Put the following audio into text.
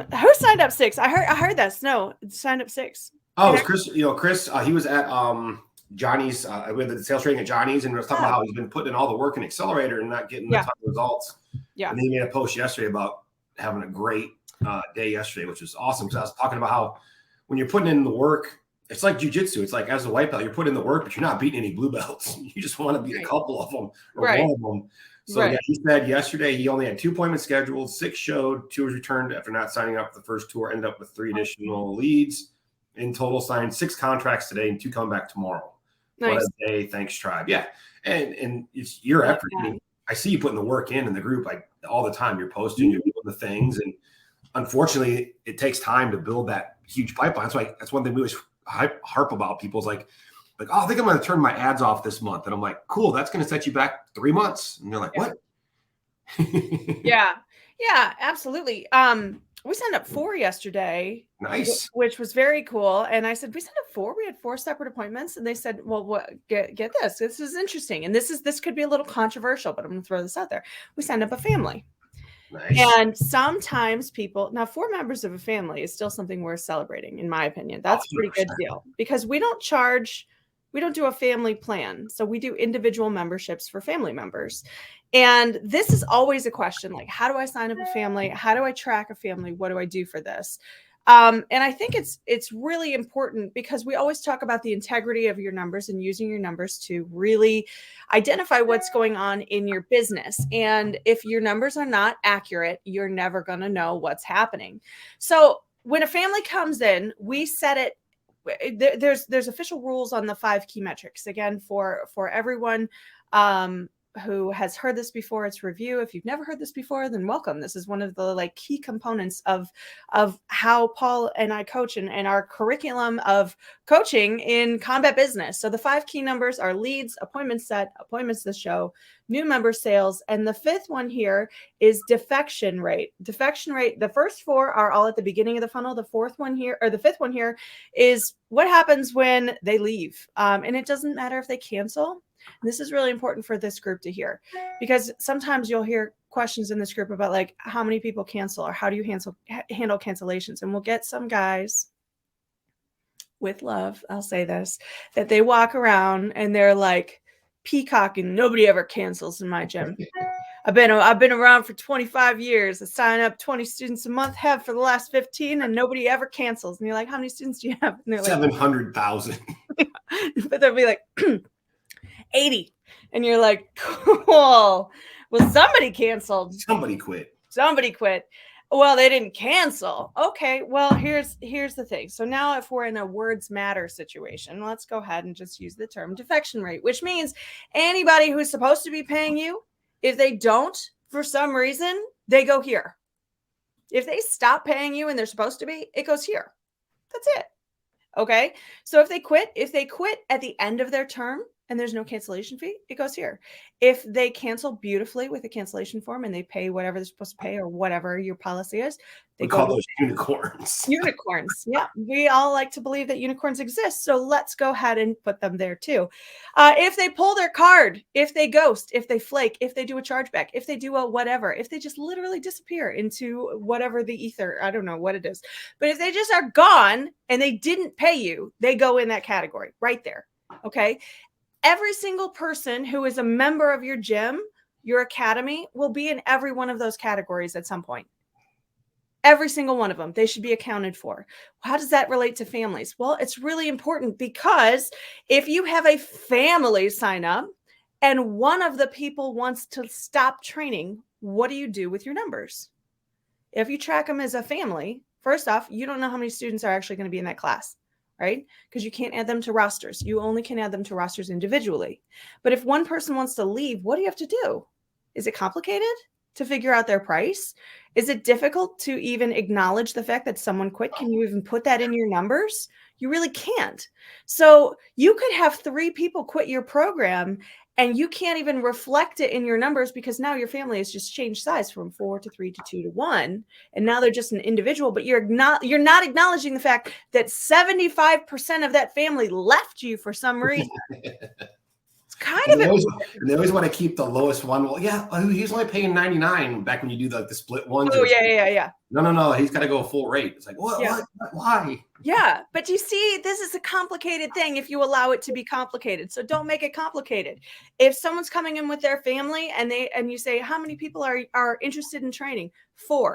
Who signed up 6? I heard that. No, signed up 6. Oh, it was Chris. Chris. He was at Johnny's with the sales training at Johnny's, and we was talking about how he's been putting in all the work in Accelerator and not getting the type of results. Yeah. And he made a post yesterday about having a great day yesterday, which was awesome. Because I was talking about how when you're putting in the work, it's like jujitsu. It's like as a white belt, you're putting in the work, but you're not beating any blue belts. You just want to beat a couple of them or one of them. So yeah, he said yesterday he only had 2 appointments scheduled, 6 showed, 2 was returned after not signing up for the first tour, ended up with 3 additional leads. In total, signed 6 contracts today and 2 come back tomorrow. Nice. What a day. Thanks, tribe. Yeah. And it's your effort. I mean, I see you putting the work in the group like all the time. You're posting, you're doing the things. And unfortunately, it takes time to build that huge pipeline. That's one thing we always harp about. People's like, oh, I think I'm going to turn my ads off this month. And I'm like, cool, that's going to set you back 3 months. And they're like, what? Yeah, absolutely. We signed up 4 yesterday. Nice. Which was very cool. And I said, we signed up 4? We had 4 separate appointments. And they said, well, get this. This is interesting. And this could be a little controversial, but I'm going to throw this out there. We signed up a family. Nice. And sometimes now 4 members of a family is still something worth celebrating, in my opinion. That's a pretty good deal because we don't do a family plan. So we do individual memberships for family members. And this is always a question, like, how do I sign up a family? How do I track a family? What do I do for this? And I think it's really important because we always talk about the integrity of your numbers and using your numbers to really identify what's going on in your business. And if your numbers are not accurate, you're never going to know what's happening. So when a family comes in, we set it. There's official rules on the 5 key metrics. Again, for everyone who has heard this before, it's review. If you've never heard this before, then welcome. This is one of the key components of how Paul and I coach and our curriculum of coaching in combat business. So the 5 key numbers are leads, appointments set, appointments to show, new member sales, and the 5th one here is defection rate. Defection rate, the first 4 are all at the beginning of the funnel. The 4th one here, or the 5th one here, is what happens when they leave. And it doesn't matter if they cancel. This is really important for this group to hear because sometimes you'll hear questions in this group about like how many people cancel or how do you handle cancellations. And we'll get some guys with love, I'll say this, that they walk around and they're like peacocking. Nobody ever cancels in my gym. I've been around for 25 years. I sign up 20 students a month, have for the last 15, and nobody ever cancels. And you're like, how many students do you have? And they're like 700,000. But they'll be like 80. And you're like, cool. Well, somebody canceled. Somebody quit. Well, they didn't cancel. Okay. Well, here's the thing. So now if we're in a words matter situation, let's go ahead and just use the term defection rate, which means anybody who's supposed to be paying you, if they don't, for some reason, they go here. If they stop paying you and they're supposed to be, it goes here. That's it. Okay. So if they quit at the end of their term, and there's no cancellation fee, it goes here. If they cancel beautifully with a cancellation form and they pay whatever they're supposed to pay or whatever your policy is, we call those unicorns. Unicorns. Yeah. We all like to believe that unicorns exist. So let's go ahead and put them there too. If they pull their card, if they ghost, if they flake, if they do a chargeback, if they do a whatever, if they just literally disappear into whatever the ether, I don't know what it is, but if they just are gone and they didn't pay you, they go in that category right there. Okay. Every single person who is a member of your gym, your academy, will be in every one of those categories at some point. Every single one of them. They should be accounted for. How does that relate to families? Well, it's really important because if you have a family sign up and one of the people wants to stop training, what do you do with your numbers? If you track them as a family, first off, you don't know how many students are actually going to be in that class. Right? Because you can't add them to rosters. You only can add them to rosters individually. But if one person wants to leave, what do you have to do? Is it complicated to figure out their price? Is it difficult to even acknowledge the fact that someone quit? Can you even put that in your numbers? You really can't. So you could have 3 people quit your program and you can't even reflect it in your numbers because now your family has just changed size from 4 to 3 to 2 to 1. And now they're just an individual, but you're not acknowledging the fact that 75% of that family left you for some reason. It's kind And of they always want to keep the lowest one. Well, yeah, he's only paying 99 back when you do the split ones. Oh, yeah. No. He's got to go full rate. It's like, what? Yeah. What? Why? Yeah. But you see, this is a complicated thing if you allow it to be complicated. So don't make it complicated. If someone's coming in with their family and you say, how many people are interested in training? 4.